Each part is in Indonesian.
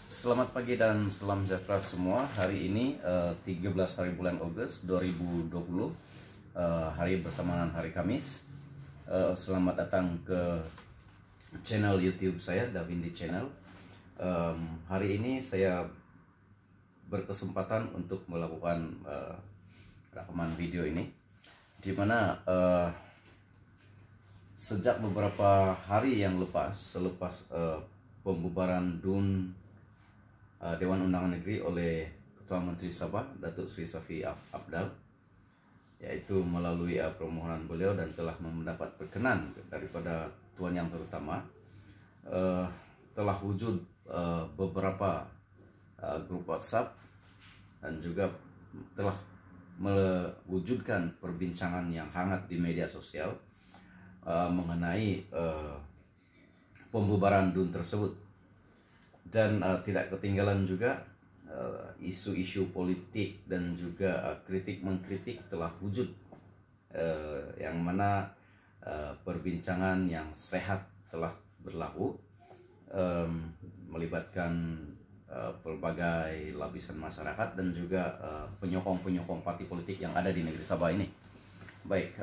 Selamat pagi dan salam sejahtera semua. Hari ini 13 hari bulan Agustus 2020, hari bersamaan hari Kamis. Selamat datang ke channel YouTube saya, Davindi Channel. Hari ini saya berkesempatan untuk melakukan rekaman video ini, di mana sejak beberapa hari yang selepas pembubaran DUN Dewan Undangan Negeri oleh Ketua Menteri Sabah Datuk Seri Safi Apdal, yaitu melalui permohonan beliau dan telah mendapat perkenan daripada Tuan Yang Terutama, telah wujud beberapa grup WhatsApp dan juga telah mewujudkan perbincangan yang hangat di media sosial mengenai pembubaran DUN tersebut. Dan tidak ketinggalan juga isu-isu politik dan juga kritik mengkritik telah wujud, yang mana perbincangan yang sehat telah berlaku, melibatkan berbagai lapisan masyarakat dan juga penyokong-penyokong parti politik yang ada di negeri Sabah ini. Baik,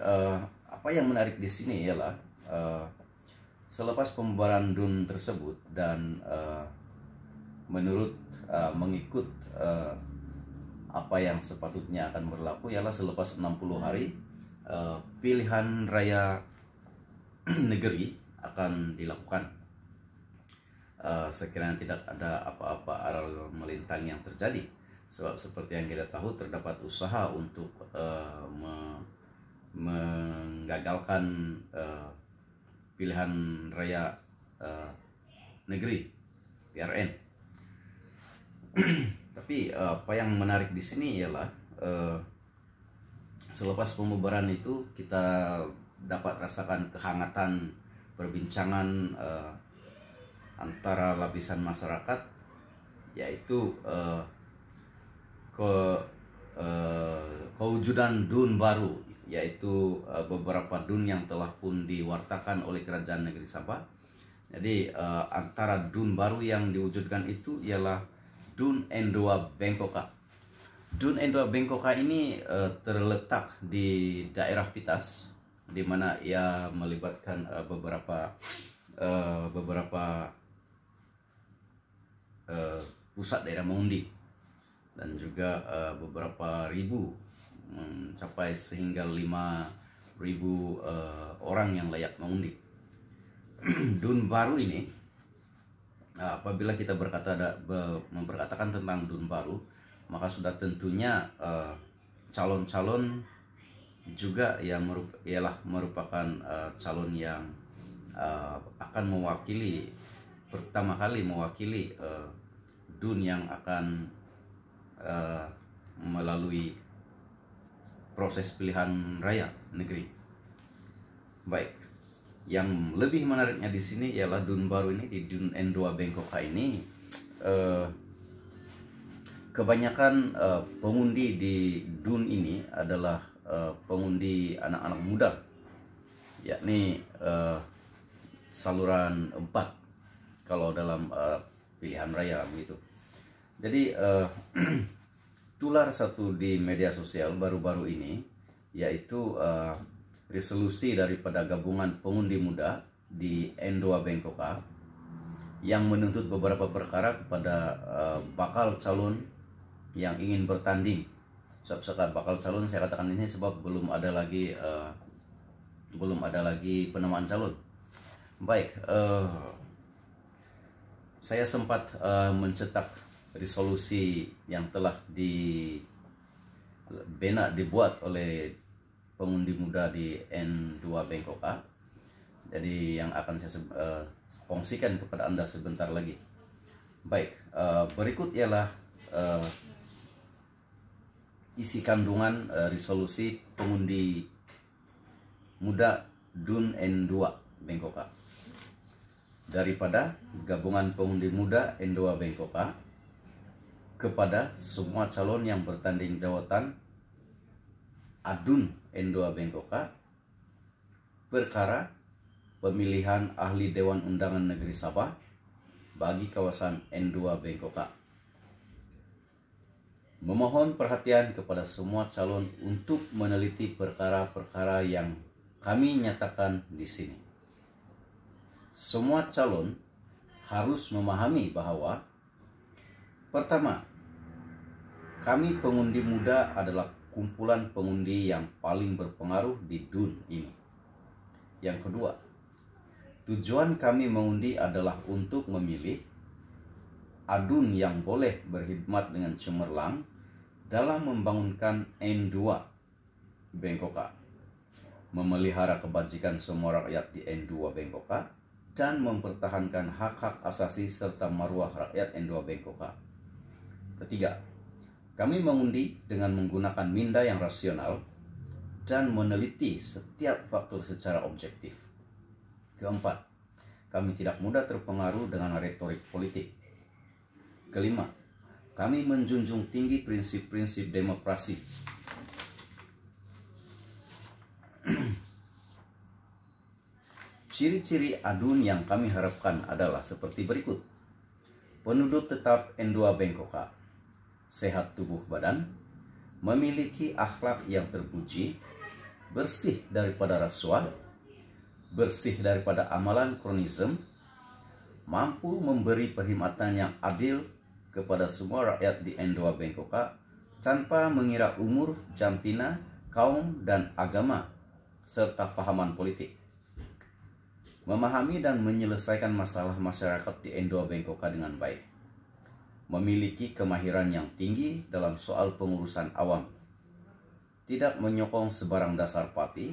apa yang menarik di sini ialah selepas pembubaran DUN tersebut dan mengikut apa yang sepatutnya akan berlaku, ialah selepas 60 hari pilihan raya negeri akan dilakukan. Sekiranya tidak ada apa-apa aral melintang yang terjadi, sebab seperti yang kita tahu terdapat usaha untuk menggagalkan pilihan raya negeri PRN. Tapi apa yang menarik di sini ialah selepas pembubaran itu kita dapat rasakan kehangatan perbincangan antara lapisan masyarakat, yaitu kewujudan DUN baru, yaitu beberapa DUN yang telah pun diwartakan oleh Kerajaan Negeri Sabah. Jadi antara DUN baru yang diwujudkan itu ialah DUN N2 Bengkoka. DUN N2 Bengkoka ini terletak di daerah Pitas, di mana ia melibatkan beberapa pusat daerah mengundi dan juga beberapa ribu, mencapai sehingga 5.000 orang yang layak mengundi. DUN baru ini, apabila kita memperkatakan tentang DUN baru, maka sudah tentunya calon-calon juga yang ialah merupakan calon yang akan mewakili, pertama kali mewakili DUN yang akan melalui proses pilihan raya negeri. Baik, yang lebih menariknya di sini ialah DUN baru ini, di DUN N2 Bengkoka ini, kebanyakan pengundi di DUN ini adalah pengundi anak-anak muda, yakni saluran 4 kalau dalam pilihan raya begitu. Jadi tular satu di media sosial baru-baru ini, yaitu resolusi daripada gabungan pengundi muda di N2 Bengkoka yang menuntut beberapa perkara kepada bakal calon yang ingin bertanding. Sebab bakal calon saya katakan ini sebab belum ada lagi penamaan calon. Baik, saya sempat mencetak resolusi yang telah dibuat oleh pengundi muda di N2 Bengkoka. Jadi yang akan saya kongsikan kepada Anda sebentar lagi. Baik, berikut ialah isi kandungan resolusi pengundi muda DUN N2 Bengkoka. Daripada gabungan pengundi muda N2 Bengkoka kepada semua calon yang bertanding jawatan ADUN N2 Bengkoka, perkara pemilihan ahli Dewan Undangan Negeri Sabah bagi kawasan N2 Bengkoka. Memohon perhatian kepada semua calon untuk meneliti perkara-perkara yang kami nyatakan di sini. Semua calon harus memahami bahwa pertama, kami pengundi muda adalah kumpulan pengundi yang paling berpengaruh di DUN ini. Yang kedua, tujuan kami mengundi adalah untuk memilih adun yang boleh berkhidmat dengan cemerlang dalam membangunkan N2 Bengkoka, memelihara kebajikan semua rakyat di N2 Bengkoka, dan mempertahankan hak-hak asasi serta maruah rakyat N2 Bengkoka. Ketiga, kami mengundi dengan menggunakan minda yang rasional dan meneliti setiap faktor secara objektif. Keempat, kami tidak mudah terpengaruh dengan retorik politik. Kelima, kami menjunjung tinggi prinsip-prinsip demokrasi. Ciri-ciri adun yang kami harapkan adalah seperti berikut. Penduduk tetap N2 Bengkoka, sehat tubuh badan, memiliki akhlak yang terpuji, bersih daripada rasuah, bersih daripada amalan kronisme, mampu memberi perkhidmatan yang adil kepada semua rakyat di N2 Bengkoka tanpa mengira umur, jantina, kaum, dan agama, serta fahaman politik. Memahami dan menyelesaikan masalah masyarakat di N2 Bengkoka dengan baik. Memiliki kemahiran yang tinggi dalam soal pengurusan awam. Tidak menyokong sebarang dasar parti,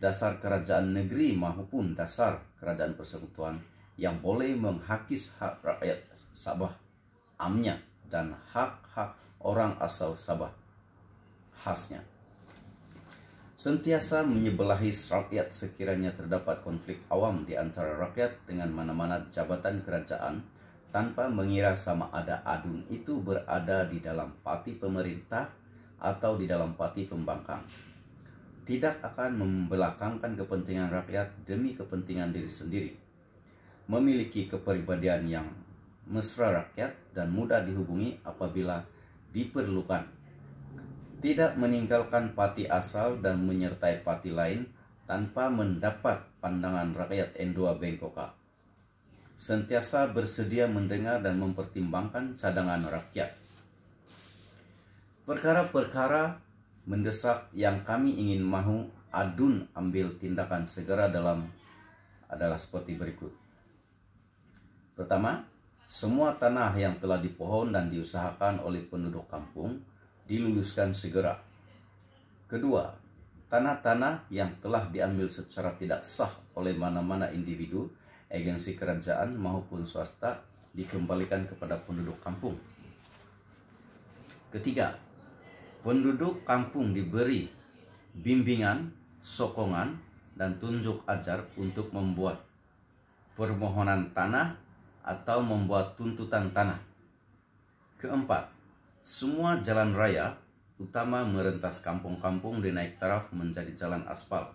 dasar kerajaan negeri maupun dasar kerajaan persekutuan yang boleh menghakis hak rakyat Sabah, amnya, dan hak-hak orang asal Sabah, khasnya. Sentiasa menyebelahi rakyat sekiranya terdapat konflik awam di antara rakyat dengan mana-mana jabatan kerajaan tanpa mengira sama ada adun itu berada di dalam parti pemerintah atau di dalam parti pembangkang. Tidak akan membelakangkan kepentingan rakyat demi kepentingan diri sendiri. Memiliki kepribadian yang mesra rakyat dan mudah dihubungi apabila diperlukan. Tidak meninggalkan parti asal dan menyertai parti lain tanpa mendapat pandangan rakyat N2 Bengkoka. Sentiasa bersedia mendengar dan mempertimbangkan cadangan rakyat. Perkara-perkara mendesak yang kami ingin mahu adun ambil tindakan segera dalam adalah seperti berikut. Pertama, semua tanah yang telah dipohon dan diusahakan oleh penduduk kampung diluluskan segera. Kedua, tanah-tanah yang telah diambil secara tidak sah oleh mana-mana individu, agensi kerajaan maupun swasta dikembalikan kepada penduduk kampung. Ketiga, penduduk kampung diberi bimbingan, sokongan, dan tunjuk ajar untuk membuat permohonan tanah atau membuat tuntutan tanah. Keempat, semua jalan raya, utama merentas kampung-kampung dinaik taraf menjadi jalan aspal.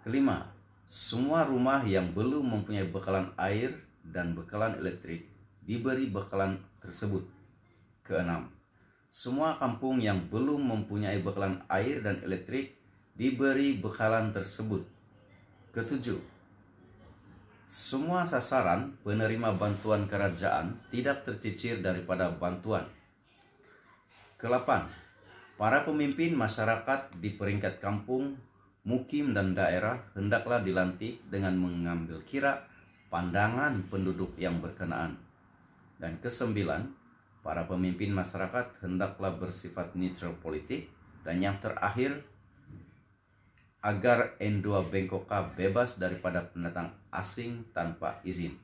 Kelima, semua rumah yang belum mempunyai bekalan air dan bekalan elektrik diberi bekalan tersebut. Keenam, semua kampung yang belum mempunyai bekalan air dan elektrik diberi bekalan tersebut. Ketujuh, semua sasaran penerima bantuan kerajaan tidak tercicir daripada bantuan. Ke-8, para pemimpin masyarakat di peringkat kampung, mukim, dan daerah hendaklah dilantik dengan mengambil kira pandangan penduduk yang berkenaan. Dan ke-9, para pemimpin masyarakat hendaklah bersifat netral politik. Dan yang terakhir, agar N2 Bengkoka bebas daripada pendatang asing tanpa izin.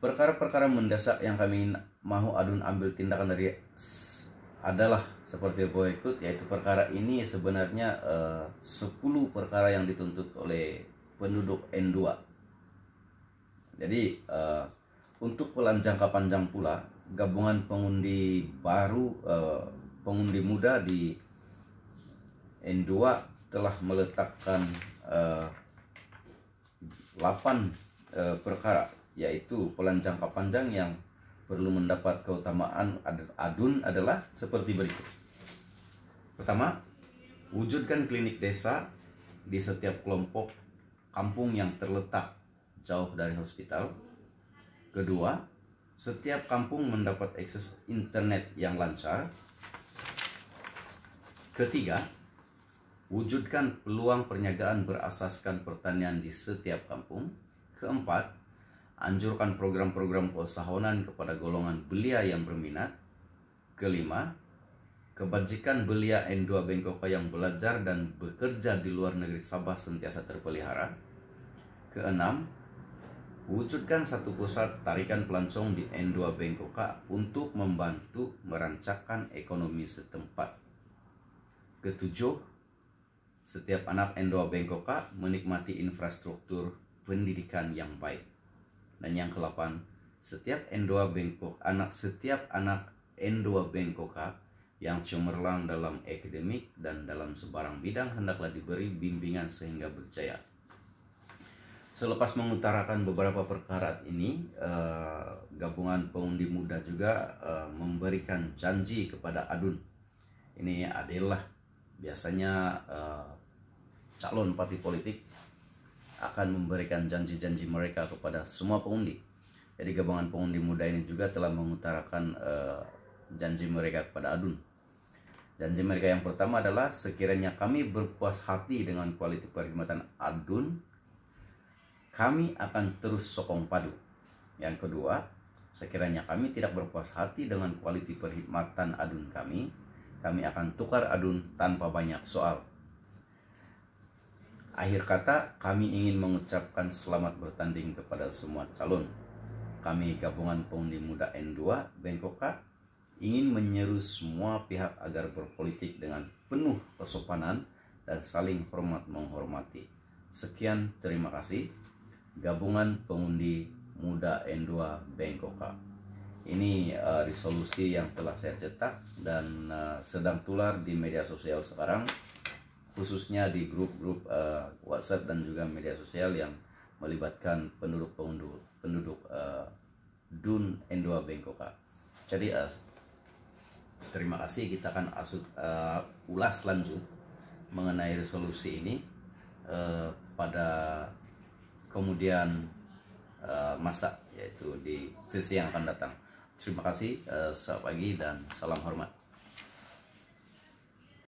Perkara-perkara mendesak yang kami mahu adun ambil tindakan dari adalah seperti berikut, yaitu perkara ini sebenarnya 10 perkara yang dituntut oleh penduduk N2. Jadi untuk pelan jangka panjang pula, gabungan pengundi baru, pengundi muda di N2 telah meletakkan 8 perkara, yaitu plan jangka panjang yang perlu mendapat keutamaan ADUN adalah seperti berikut. Pertama, wujudkan klinik desa di setiap kelompok kampung yang terletak jauh dari hospital. Kedua, setiap kampung mendapat akses internet yang lancar. Ketiga, wujudkan peluang perniagaan berasaskan pertanian di setiap kampung. Keempat, anjurkan program-program keusahawanan kepada golongan belia yang berminat. Kelima, kebajikan belia N2 Bengkoka yang belajar dan bekerja di luar negeri Sabah sentiasa terpelihara. Keenam, wujudkan satu pusat tarikan pelancong di N2 Bengkoka untuk membantu merancangkan ekonomi setempat. Ketujuh, setiap anak N2 Bengkoka menikmati infrastruktur pendidikan yang baik. Dan yang ke-8, setiap anak N2 Bengkoka yang cemerlang dalam akademik dan dalam sebarang bidang hendaklah diberi bimbingan sehingga berjaya. Selepas mengutarakan beberapa perkara ini, gabungan pengundi muda juga memberikan janji kepada ADUN. Ini adalah biasanya calon parti politik akan memberikan janji-janji mereka kepada semua pengundi. Jadi gabungan pengundi muda ini juga telah mengutarakan janji mereka kepada ADUN. Janji mereka yang pertama adalah, sekiranya kami berpuas hati dengan kualitas perkhidmatan ADUN, kami akan terus sokong padu. Yang kedua, sekiranya kami tidak berpuas hati dengan kualitas perkhidmatan ADUN kami akan tukar ADUN tanpa banyak soal. Akhir kata, kami ingin mengucapkan selamat bertanding kepada semua calon. Kami gabungan pengundi muda N2 Bengkoka ingin menyeru semua pihak agar berpolitik dengan penuh kesopanan dan saling hormat menghormati. Sekian, terima kasih. Gabungan pengundi muda N2 Bengkoka. Ini resolusi yang telah saya cetak dan sedang tular di media sosial sekarang, khususnya di grup-grup WhatsApp dan juga media sosial yang melibatkan penduduk DUN N2 Bengkoka. Jadi terima kasih, kita akan ulas lanjut mengenai resolusi ini pada kemudian masa, yaitu di sesi yang akan datang. Terima kasih, selamat pagi dan salam hormat.